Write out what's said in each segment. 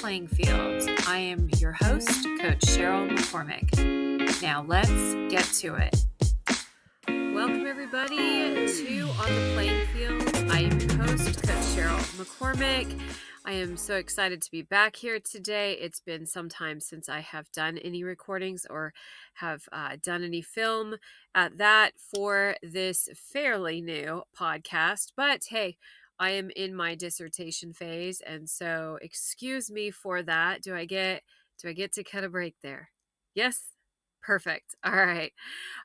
playing field. I am your host, Coach Cheryl McCormick. Now let's get to it. Welcome everybody to On the Playing Field. I am your host, Coach Cheryl McCormick. I am so excited to be back here today. It's been some time since I have done any recordings or have done any film at that for this fairly new podcast. But hey, I am in my dissertation phase, and so excuse me for that. Do I get to cut a break there? Yes? Perfect. All right.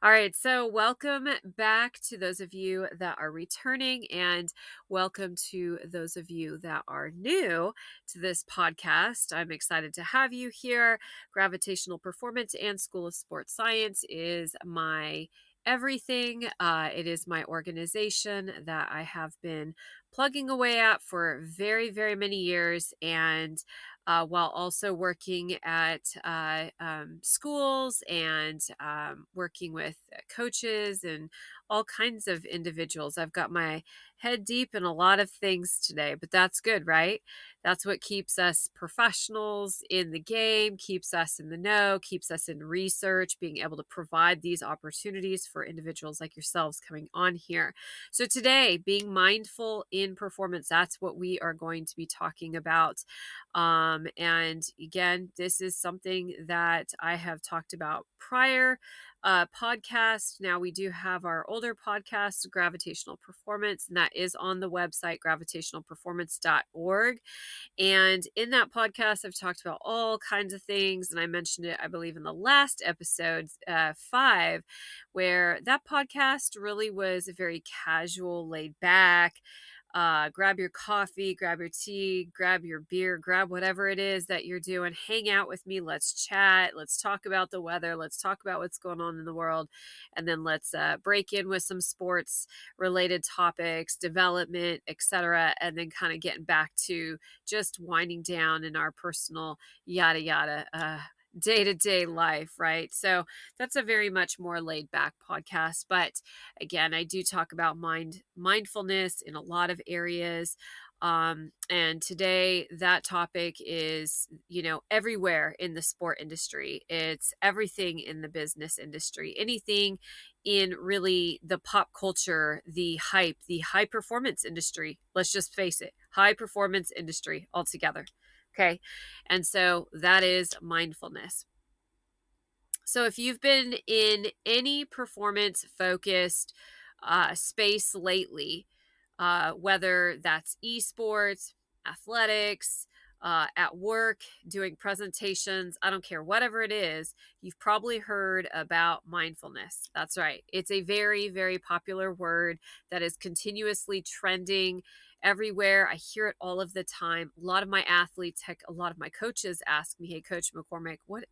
All right. So welcome back to those of you that are returning, and welcome to those of you that are new to this podcast. I'm excited to have you here. Gravitational Performance and School of Sports Science is my everything. It is my organization that I have been plugging away at for very, very many years. And while also working at schools and working with coaches and all kinds of individuals. I've got my head deep in a lot of things today, but that's good, right? That's what keeps us professionals in the game, keeps us in the know, keeps us in research, being able to provide these opportunities for individuals like yourselves coming on here. So today, being mindful in performance, that's what we are going to be talking about. And again, this is something that I have talked about prior podcast. Now we do have our older podcast, Gravitational Performance, and that is on the website, gravitationalperformance.org. And in that podcast, I've talked about all kinds of things. And I mentioned it, I believe, in the last episode, 5, where that podcast really was very casual, laid back. Grab your coffee, grab your tea, grab your beer, grab whatever it is that you're doing. Hang out with me. Let's chat. Let's talk about the weather. Let's talk about what's going on in the world. And then let's break in with some sports related topics, development, etc. And then kind of getting back to just winding down in our personal yada yada day-to-day life, right? So that's a very much more laid back podcast. But again, I do talk about mindfulness in a lot of areas. And today that topic is, everywhere in the sport industry. It's everything in the business industry, anything in really the pop culture, the hype, the high performance industry. Let's just face it, high performance industry altogether. Okay. And so that is mindfulness. So if you've been in any performance focused space lately, whether that's esports, athletics, at work, doing presentations, I don't care, whatever it is, you've probably heard about mindfulness. That's right. It's a very, very popular word that is continuously trending everywhere. I hear it all of the time. A lot of my athletes, heck, a lot of my coaches ask me, "Hey, Coach McCormick, what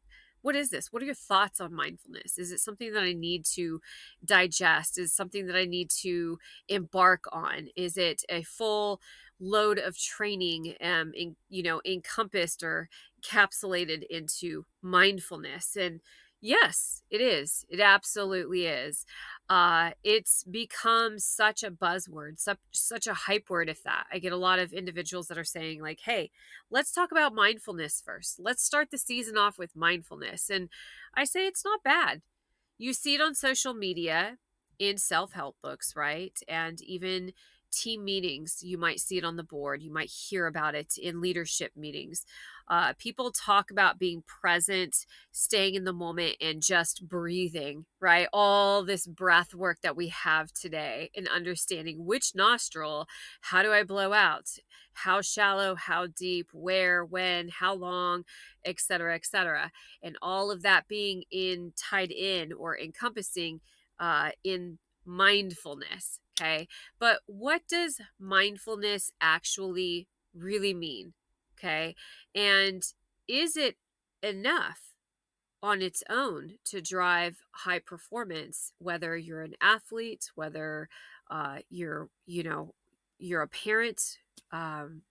is this? What are your thoughts on mindfulness? Is it something that I need to digest? Is it something that I need to embark on? Is it a full load of training, encompassed or encapsulated into mindfulness?" And yes, it is. It absolutely is. It's become such a buzzword, such a hype word. If that, I get a lot of individuals that are saying like, "Hey, let's talk about mindfulness first. Let's start the season off with mindfulness." And I say it's not bad. You see it on social media, in self-help books, right? And even team meetings, you might see it on the board. You might hear about it in leadership meetings. People talk about being present, staying in the moment, and just breathing, right? All this breath work that we have today, and understanding which nostril, how do I blow out? How shallow, how deep, where, when, how long, et cetera, et cetera. And all of that being tied in or encompassing in mindfulness. Okay. But what does mindfulness actually really mean? Okay. And is it enough on its own to drive high performance, whether you're an athlete, whether you're a parent,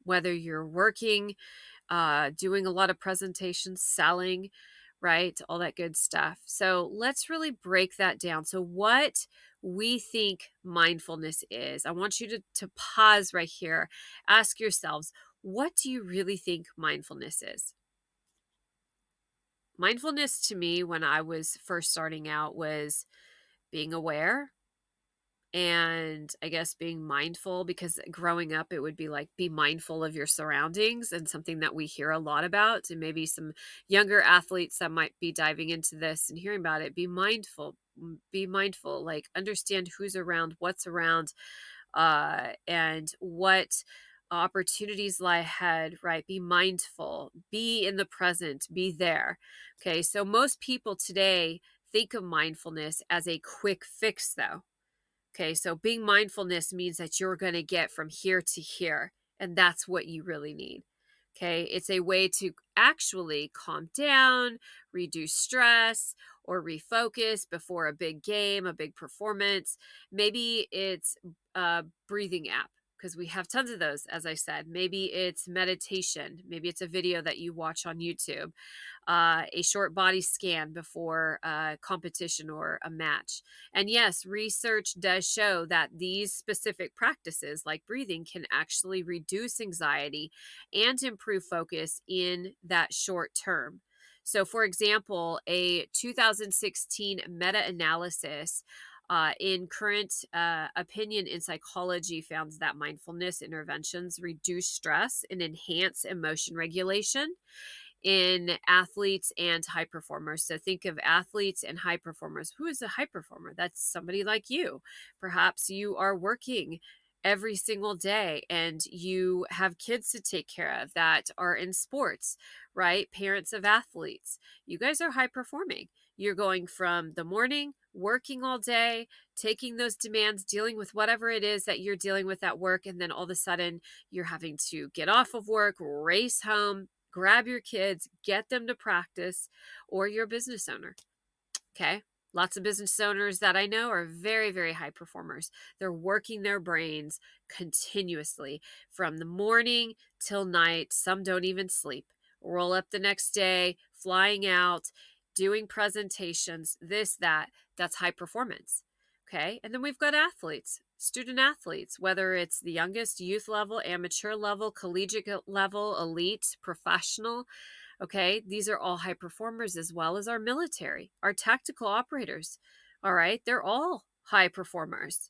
whether you're working, doing a lot of presentations, selling, right? All that good stuff. So let's really break that down. So what we think mindfulness is, I want you to pause right here, ask yourselves, What do you really think mindfulness is? Mindfulness to me, when I was first starting out, was being aware and I guess being mindful, because growing up, it would be like be mindful of your surroundings, and something that we hear a lot about. And maybe some younger athletes that might be diving into this and hearing about it, be mindful. Be mindful, like understand who's around, what's around, and what opportunities lie ahead, right? Be mindful, be in the present, be there. Okay, so most people today think of mindfulness as a quick fix, though. Okay, so being mindfulness means that you're going to get from here to here, and that's what you really need. Okay, it's a way to actually calm down, reduce stress, or refocus before a big game, a big performance. Maybe it's a breathing app, because we have tons of those, as I said. Maybe it's meditation. Maybe it's a video that you watch on YouTube, a short body scan before a competition or a match. And yes, research does show that these specific practices, like breathing, can actually reduce anxiety and improve focus in that short term. So, for example, a 2016 meta analysis in current opinion in psychology found that mindfulness interventions reduce stress and enhance emotion regulation in athletes and high performers. So think of athletes and high performers. Who is a high performer? That's somebody like you. Perhaps you are working every single day and you have kids to take care of that are in sports, right? Parents of athletes. You guys are high performing. You're going from the morning, working all day, taking those demands, dealing with whatever it is that you're dealing with at work, and then all of a sudden you're having to get off of work, race home, grab your kids, get them to practice, or you're a business owner. Okay. Lots of business owners that I know are very, very high performers. They're working their brains continuously from the morning till night. Some don't even sleep. Roll up the next day, flying out, doing presentations, this, that. That's high performance. Okay. And then we've got athletes, student athletes, whether it's the youngest, youth level, amateur level, collegiate level, elite, professional. Okay, these are all high performers, as well as our military, our tactical operators. All right, they're all high performers.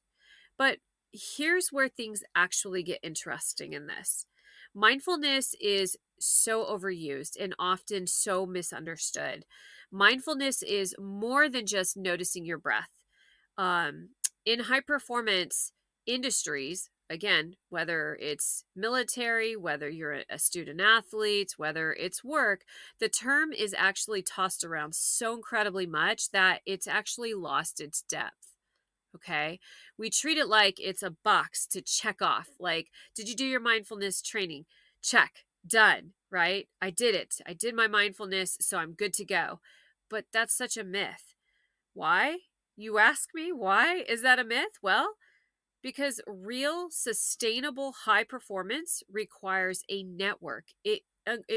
But here's where things actually get interesting in this. Mindfulness is so overused and often so misunderstood. Mindfulness is more than just noticing your breath. In high performance industries, again, whether it's military, whether you're a student athlete, whether it's work, the term is actually tossed around so incredibly much that it's actually lost its depth. Okay. We treat it like it's a box to check off. Like, did you do your mindfulness training? Check, done, right? I did it. I did my mindfulness, so I'm good to go. But that's such a myth. Why? You ask me, why is that a myth? Well, because real sustainable high performance requires a network. It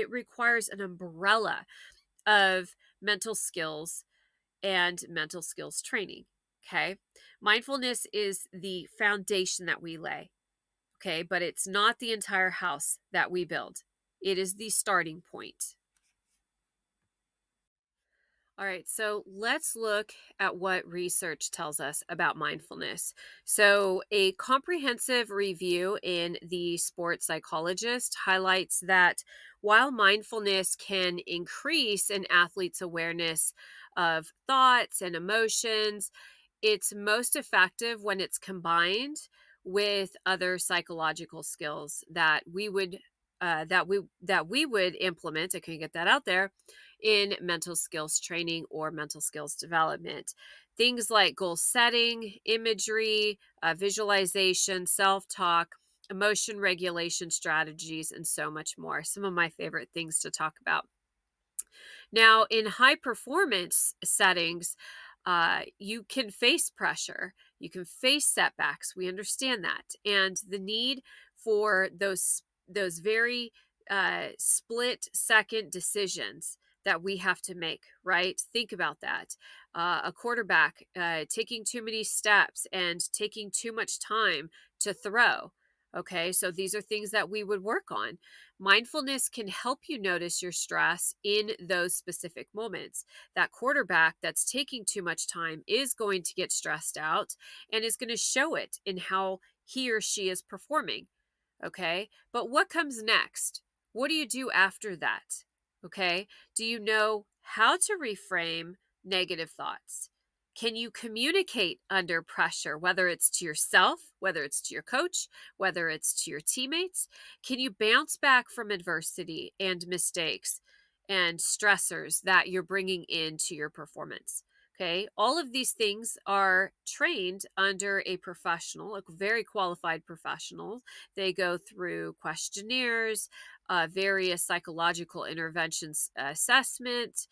requires an umbrella of mental skills and mental skills training. Okay? Mindfulness is the foundation that we lay. Okay, but it's not the entire house that we build. It is the starting point. All right, so let's look at what research tells us about mindfulness. So, a comprehensive review in the Sports Psychologist highlights that while mindfulness can increase an athlete's awareness of thoughts and emotions, it's most effective when it's combined with other psychological skills that we would implement. I can get that out there in mental skills training or mental skills development. Things like goal setting, imagery, visualization, self talk, emotion regulation strategies, and so much more. Some of my favorite things to talk about. Now, in high performance settings, you can face pressure, you can face setbacks. We understand that, and the need for those very split second decisions that we have to make. Right? Think about that. A quarterback taking too many steps and taking too much time to throw. Okay, so these are things that we would work on. Mindfulness can help you notice your stress in those specific moments. That quarterback that's taking too much time is going to get stressed out and is going to show it in how he or she is performing. Okay, but what comes next? What do you do after that? Okay, do you know how to reframe negative thoughts? Can you communicate under pressure, whether it's to yourself, whether it's to your coach, whether it's to your teammates? Can you bounce back from adversity and mistakes and stressors that you're bringing into your performance? Okay, all of these things are trained under a professional, a very qualified professional. They go through questionnaires, various psychological interventions, assessment,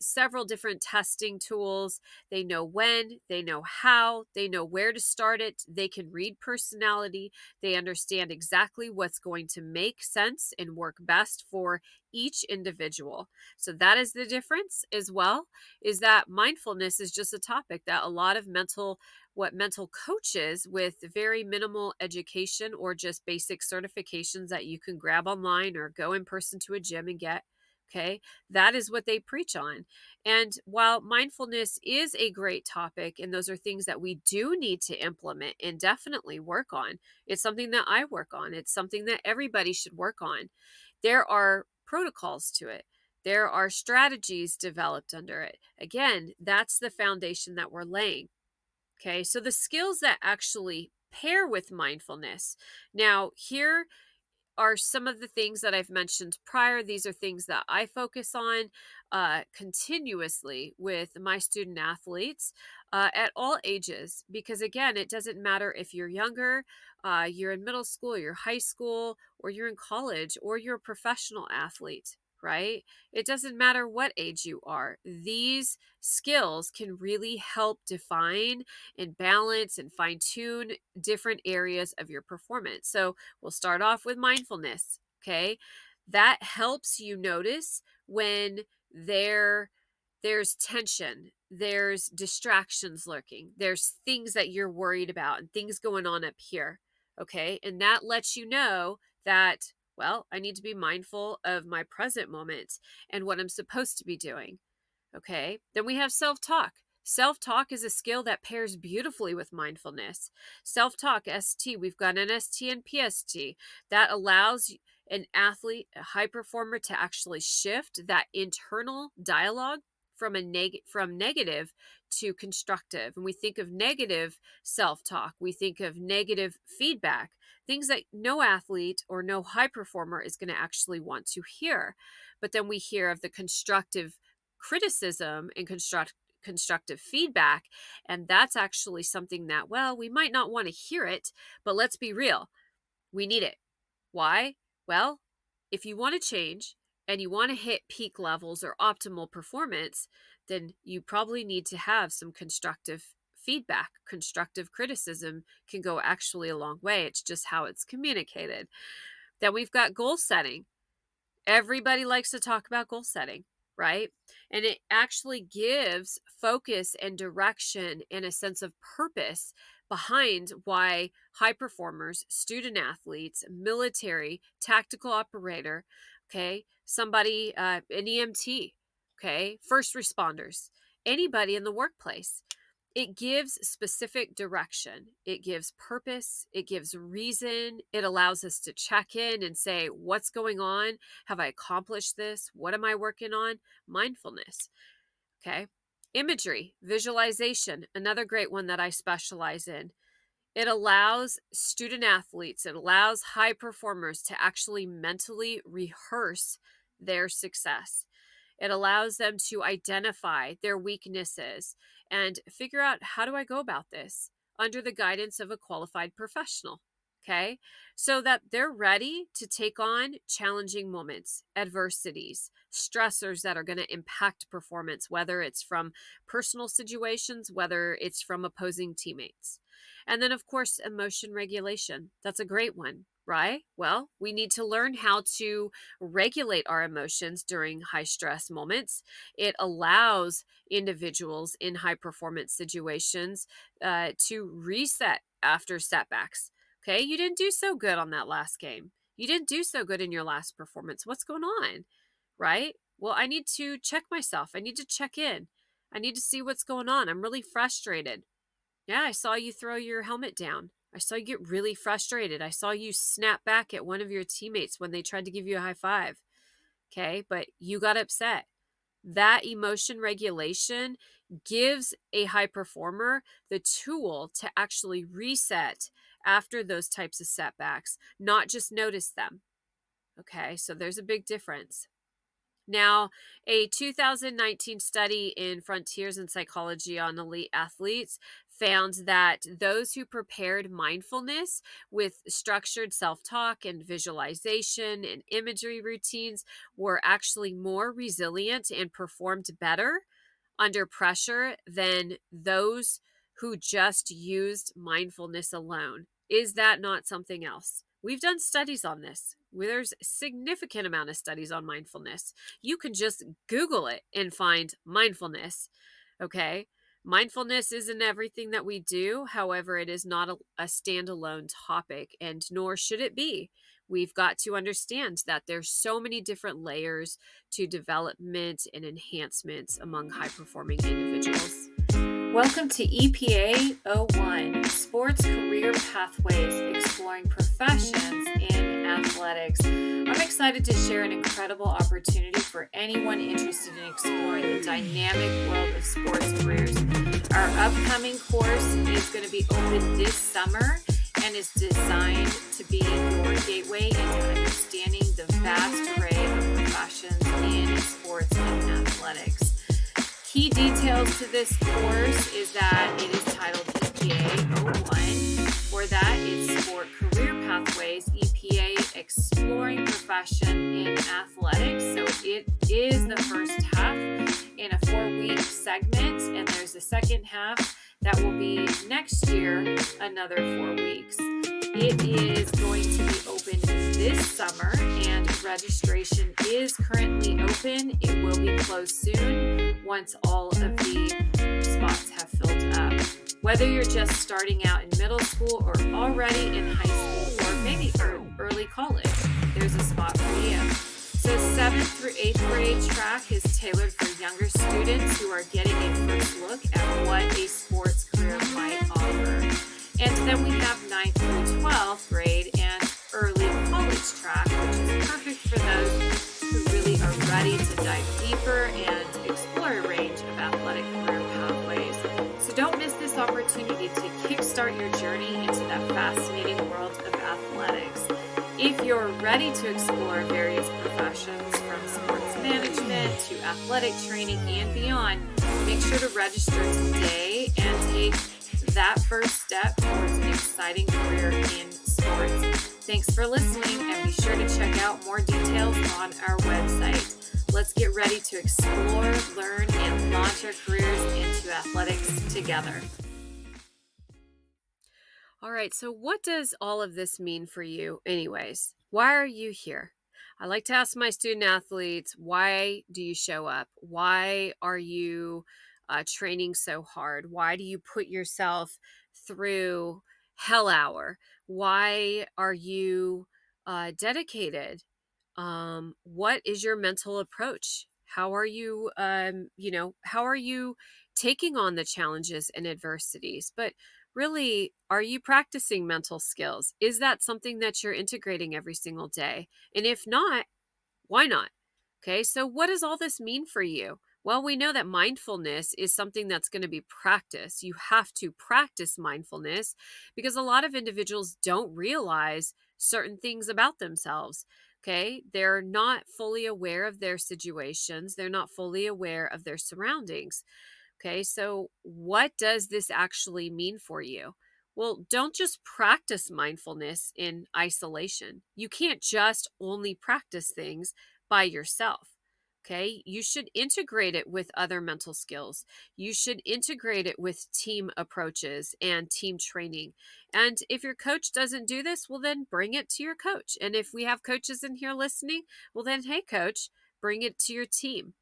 several different testing tools. They know when, they know how, they know where to start it. They can read personality. They understand exactly what's going to make sense and work best for each individual. So that is the difference as well, is that mindfulness is just a topic that a lot of mental coaches with very minimal education or just basic certifications that you can grab online or go in person to a gym and get. Okay, that is what they preach on. And while mindfulness is a great topic, and those are things that we do need to implement and definitely work on, it's something that I work on, it's something that everybody should work on. There are protocols to it. There are strategies developed under it. Again, that's the foundation that we're laying. Okay, so the skills that actually pair with mindfulness. Now, here are some of the things that I've mentioned prior. These are things that I focus on continuously with my student athletes at all ages, because again, it doesn't matter if you're younger, you're in middle school, you're high school, or you're in college, or you're a professional athlete. Right? It doesn't matter what age you are. These skills can really help define and balance and fine tune different areas of your performance. So, we'll start off with mindfulness. Okay. That helps you notice when there there's tension, there's distractions lurking, there's things that you're worried about and things going on up here. Okay. And that lets you know that, well, I need to be mindful of my present moment and what I'm supposed to be doing. Okay. Then we have self talk. Self talk is a skill that pairs beautifully with mindfulness. Self talk, ST, we've got an ST and PST that allows an athlete, a high performer, to actually shift that internal dialogue from negative to constructive. And we think of negative self talk, we think of negative feedback, things that no athlete or no high performer is going to actually want to hear. But then we hear of the constructive criticism and constructive feedback, and that's actually something that, well, we might not want to hear it, but let's be real, we need it. Why? Well, if you want to change and you want to hit peak levels or optimal performance, then you probably need to have some constructive feedback. Constructive criticism can go actually a long way. It's just how it's communicated. Then we've got goal setting. Everybody likes to talk about goal setting, right? And it actually gives focus and direction and a sense of purpose behind why high performers, student athletes, military, tactical operator, okay, somebody, an EMT, okay, first responders, anybody in the workplace, it gives specific direction. It gives purpose. It gives reason. It allows us to check in and say, what's going on? Have I accomplished this? What am I working on? Mindfulness. Okay. Imagery, visualization, another great one that I specialize in. It allows student athletes, it allows high performers to actually mentally rehearse their success. It allows them to identify their weaknesses and figure out, how do I go about this under the guidance of a qualified professional? Okay, so that they're ready to take on challenging moments, adversities, stressors that are going to impact performance, whether it's from personal situations, whether it's from opposing teammates. And then, of course, emotion regulation. That's a great one, right? Well, we need to learn how to regulate our emotions during high stress moments. It allows individuals in high performance situations to reset after setbacks. Okay, you didn't do so good on that last game. You didn't do so good in your last performance. What's going on? Right? Well, I need to check myself. I need to check in. I need to see what's going on. I'm really frustrated. Yeah, I saw you throw your helmet down. I saw you get really frustrated. I saw you snap back at one of your teammates when they tried to give you a high five. Okay, but you got upset. That emotion regulation gives a high performer the tool to actually reset after those types of setbacks, not just notice them. Okay, so there's a big difference. Now, a 2019 study in Frontiers in Psychology on Elite Athletes found that those who prepared mindfulness with structured self talk and visualization and imagery routines were actually more resilient and performed better under pressure than those who just used mindfulness alone. Is that not something else? We've done studies on this. There's a significant amount of studies on mindfulness. You can just Google it and find mindfulness. Okay. Mindfulness isn't everything that we do. However, it is not a standalone topic, and nor should it be. We've got to understand that there's so many different layers to development and enhancements among high performing individuals. Welcome to EPA 01, Sports Career Pathways, Exploring Professions in Athletics. I'm excited to share an incredible opportunity for anyone interested in exploring the dynamic world of sports careers. Our upcoming course is going to be open this summer and is designed to be your gateway into understanding the vast array of professions in sports and athletics. Key details to this course is that it is titled EPA 01. For that, it's Sport Career Pathways, EPA Exploring Profession in Athletics. So it is the first half in a 4-week segment, and there's a second half that will be next year, another 4 weeks. It is going to be open this summer, and registration is currently open. It will be closed soon once all of the spots have filled up. Whether you're just starting out in middle school or already in high school or maybe early college, there's a spot for you. So 7th through 8th grade track is tailored for younger students who are getting a first look at what a sports career might offer. And then we have 9th through 12th grade and early college track, which is perfect for those who really are ready to dive deeper and explore a range of athletic career pathways. So don't miss this opportunity to kickstart your journey into that fascinating world of athletics. If you're ready to explore various professions from sports management to athletic training and beyond, make sure to register today and take that first step towards an exciting career in sports. Thanks for listening, and be sure to check out more details on our website. Let's get ready to explore, learn, and launch our careers into athletics together. All right, so what does all of this mean for you anyways? Why are you here? I like to ask my student athletes, why do you show up? Why are you training so hard? Why do you put yourself through hell hour? Why are you dedicated? What is your mental approach? How are you, how are you taking on the challenges and adversities? But really, are you practicing mental skills? Is that something that you're integrating every single day? And if not, why not? Okay, so what does all this mean for you? Well, we know that mindfulness is something that's going to be practiced. You have to practice mindfulness because a lot of individuals don't realize certain things about themselves. Okay, they're not fully aware of their situations, they're not fully aware of their surroundings. Okay, so what does this actually mean for you? Well, don't just practice mindfulness in isolation. You can't just only practice things by yourself. Okay, you should integrate it with other mental skills. You should integrate it with team approaches and team training. And if your coach doesn't do this, well, then bring it to your coach. And if we have coaches in here listening, well, then, hey, coach, bring it to your team.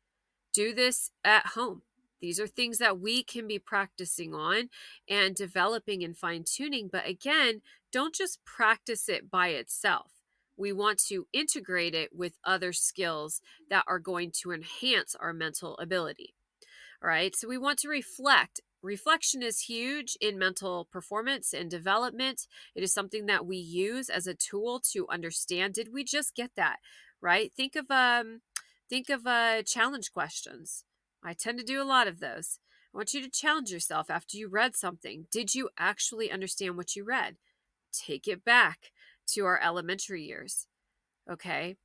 Do this at home. These are things that we can be practicing on and developing and fine tuning. But again, don't just practice it by itself. We want to integrate it with other skills that are going to enhance our mental ability. All right. So we want to reflect. Reflection is huge in mental performance and development. It is something that we use as a tool to understand. Did we just get that? Right? Think of challenge questions. I tend to do a lot of those. I want you to challenge yourself after you read something. Did you actually understand what you read? Take it back to our elementary years. Okay.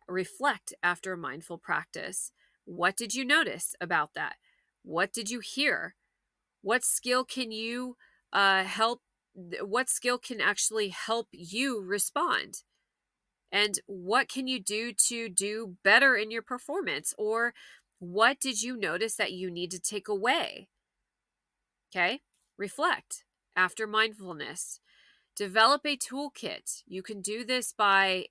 Reflect after a mindful practice. What did you notice about that? What did you hear? What skill can you help? What skill can actually help you respond? And what can you do to do better in your performance? Or what did you notice that you need to take away? Okay. Reflect after mindfulness. Develop a toolkit. You can do this by,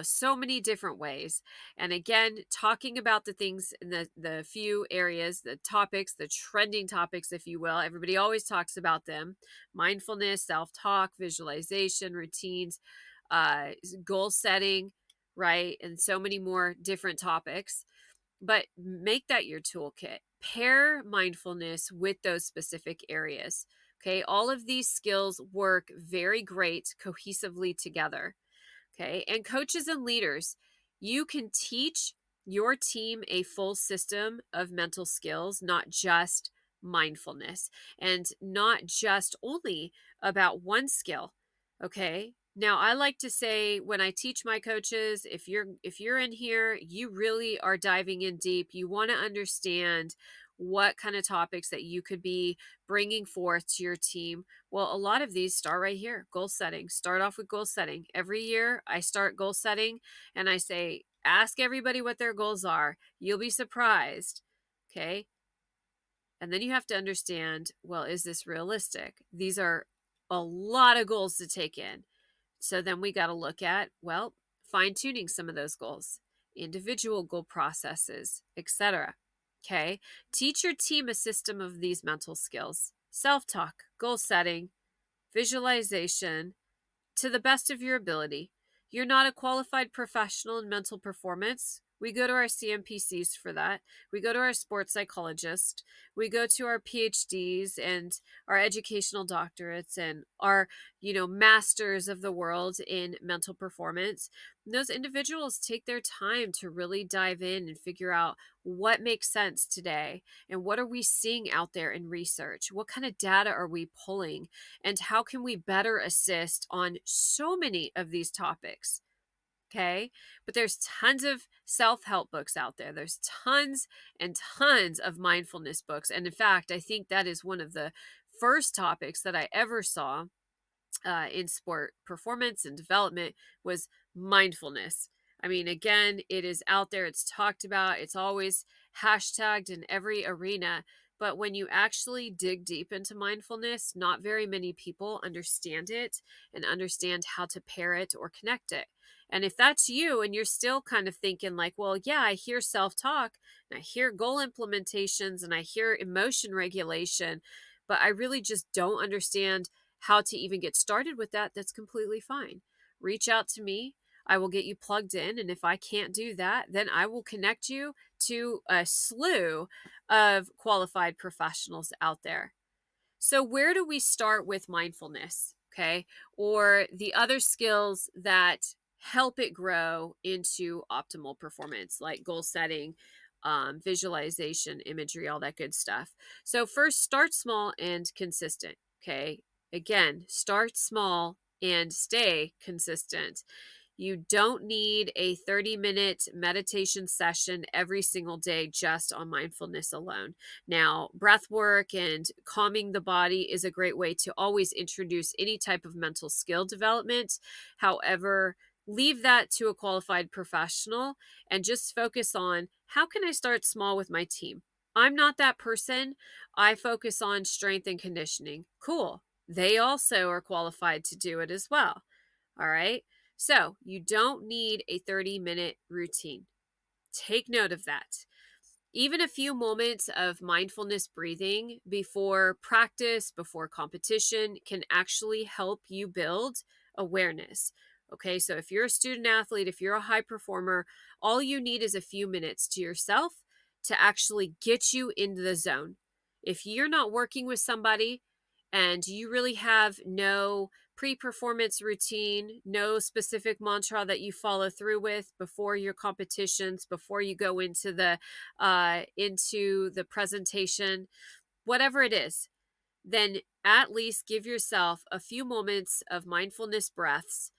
so many different ways. And again, talking about the things in the few areas, the topics, the trending topics, if you will. Everybody always talks about them: mindfulness, self-talk, visualization, routines, uh, goal setting, right? And so many more different topics. But make that your toolkit. Pair mindfulness with those specific areas. Okay, all of these skills work very great cohesively together. Okay, and coaches and leaders, you can teach your team a full system of mental skills, not just mindfulness, and not just only about one skill. Okay, now I like to say, when I teach my coaches, if you're in here, you really are diving in deep. You want to understand what kind of topics that you could be bringing forth to your team. Well, a lot of these start right here. Goal setting. Start off with goal setting. Every year I start goal setting and I say, ask everybody what their goals are. You'll be surprised. Okay. And then you have to understand, well, is this realistic? These are a lot of goals to take in. So then we got to look at, well, fine tuning some of those goals, individual goal processes, etc. Okay. Teach your team a system of these mental skills: self talk, goal setting, visualization, to the best of your ability. You're not a qualified professional in mental performance. We go to our CMPCs for that. We go to our sports psychologist. We go to our PhDs and our educational doctorates and our, masters of the world in mental performance. And those individuals take their time to really dive in and figure out what makes sense today and what are we seeing out there in research? What kind of data are we pulling? And how can we better assist on so many of these topics? Okay. But there's tons of self help books out there. There's tons and tons of mindfulness books. And in fact, I think that is one of the first topics that I ever saw in sport performance and development was mindfulness. I mean, again, it is out there, it's talked about, it's always hashtagged in every arena. But when you actually dig deep into mindfulness, not very many people understand it and understand how to pair it or connect it. And if that's you and you're still kind of thinking like, well, yeah, I hear self-talk and I hear goal implementations and I hear emotion regulation, but I really just don't understand how to even get started with that, that's completely fine. Reach out to me. I will get you plugged in. And if I can't do that, then I will connect you to a slew of qualified professionals out there. So, where do we start with mindfulness? Okay. Or the other skills that help it grow into optimal performance, like goal setting, visualization, imagery, all that good stuff. So, first, start small and consistent. Okay. Again, start small and stay consistent. You don't need a 30-minute meditation session every single day just on mindfulness alone. Now, breath work and calming the body is a great way to always introduce any type of mental skill development. However, leave that to a qualified professional and just focus on, how can I start small with my team? I'm not that person. I focus on strength and conditioning. Cool. They also are qualified to do it as well. All right. So you don't need a 30-minute routine. Take note of that. Even a few moments of mindfulness breathing before practice, before competition, can actually help you build awareness. Okay, so if you're a student athlete, if you're a high performer, all you need is a few minutes to yourself to actually get you into the zone. If you're not working with somebody and you really have no pre-performance routine, no specific mantra that you follow through with before your competitions, before you go into the presentation, whatever it is, then at least give yourself a few moments of mindfulness breaths,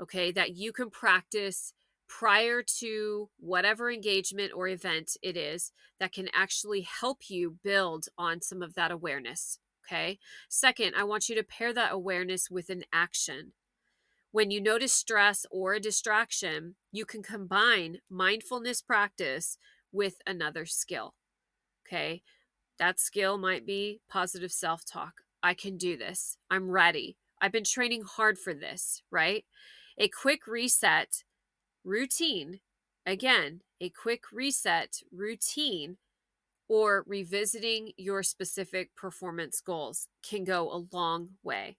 okay, that you can practice prior to whatever engagement or event it is that can actually help you build on some of that awareness. Okay. Second, I want you to pair that awareness with an action. When you notice stress or a distraction, you can combine mindfulness practice with another skill. Okay. That skill might be positive self talk. I can do this. I'm ready. I've been training hard for this, right? A quick reset routine, again, a quick reset routine or revisiting your specific performance goals can go a long way.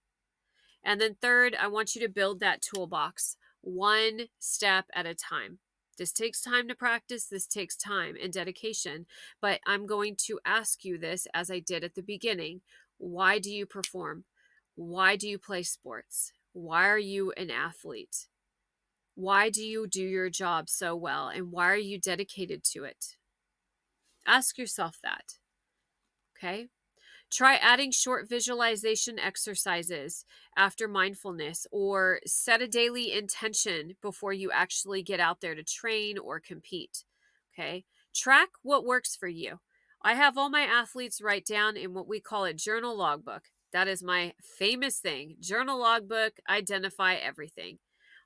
And then third, I want you to build that toolbox one step at a time. This takes time to practice. This takes time and dedication. But I'm going to ask you this as I did at the beginning. Why do you perform? Why do you play sports? Why are you an athlete? Why do you do your job so well? And why are you dedicated to it? Ask yourself that. Okay. Try adding short visualization exercises after mindfulness or set a daily intention before you actually get out there to train or compete. Okay. Track what works for you. I have all my athletes write down in what we call a journal logbook. That is my famous thing. Journal logbook, identify everything.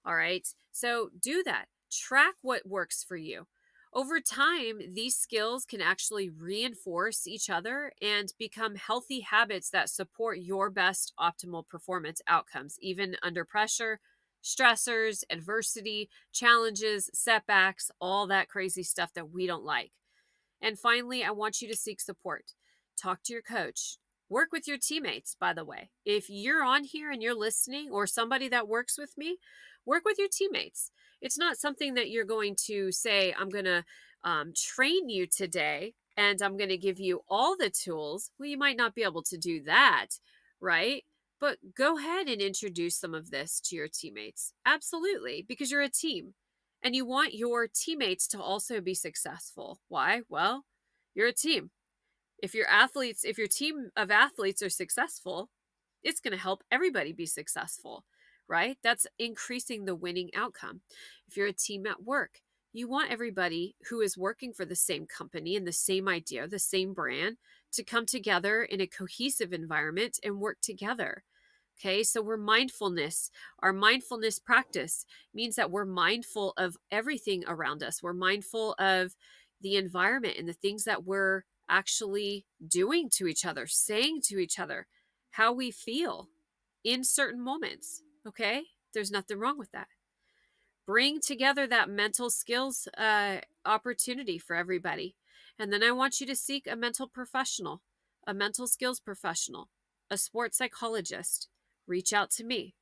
All right. So do that. Track what works for you. Over time, these skills can actually reinforce each other and become healthy habits that support your best optimal performance outcomes, even under pressure, stressors, adversity, challenges, setbacks, all that crazy stuff that we don't like. And finally, I want you to seek support. Talk to your coach. Work with your teammates, by the way. If you're on here and you're listening, or somebody that works with me, work with your teammates. It's not something that you're going to say, I'm going to train you today and I'm going to give you all the tools. Well, you might not be able to do that, right? But go ahead and introduce some of this to your teammates. Absolutely, because you're a team and you want your teammates to also be successful. Why? Well, you're a team. If your team of athletes are successful, it's going to help everybody be successful, right? That's increasing the winning outcome. If you're a team at work, you want everybody who is working for the same company and the same idea, the same brand, to come together in a cohesive environment and work together. Okay, so our mindfulness practice means that we're mindful of everything around us. We're mindful of the environment and the things that we're actually doing to each other, saying to each other, how we feel in certain moments. Okay, there's nothing wrong with that. Bring together that mental skills opportunity for everybody. And then I want you to seek a mental professional, a mental skills professional, a sports psychologist. Reach out to me.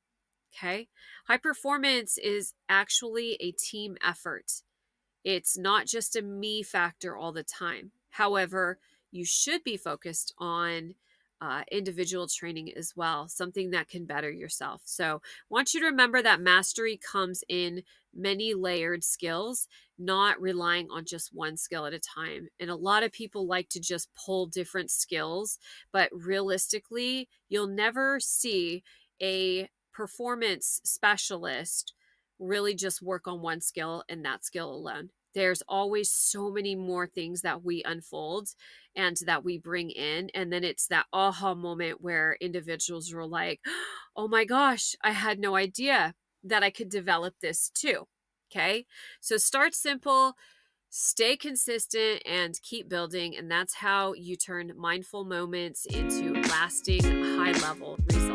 Okay. High performance is actually a team effort. It's not just a me factor all the time. However, you should be focused on individual training as well, something that can better yourself. So, I want you to remember that mastery comes in many layered skills, not relying on just one skill at a time. And a lot of people like to just pull different skills, but realistically, you'll never see a performance specialist really just work on one skill and that skill alone. There's always so many more things that we unfold and that we bring in. And then it's that aha moment where individuals are like, oh my gosh, I had no idea that I could develop this too. Okay. So start simple, stay consistent, and keep building. And that's how you turn mindful moments into lasting high level results.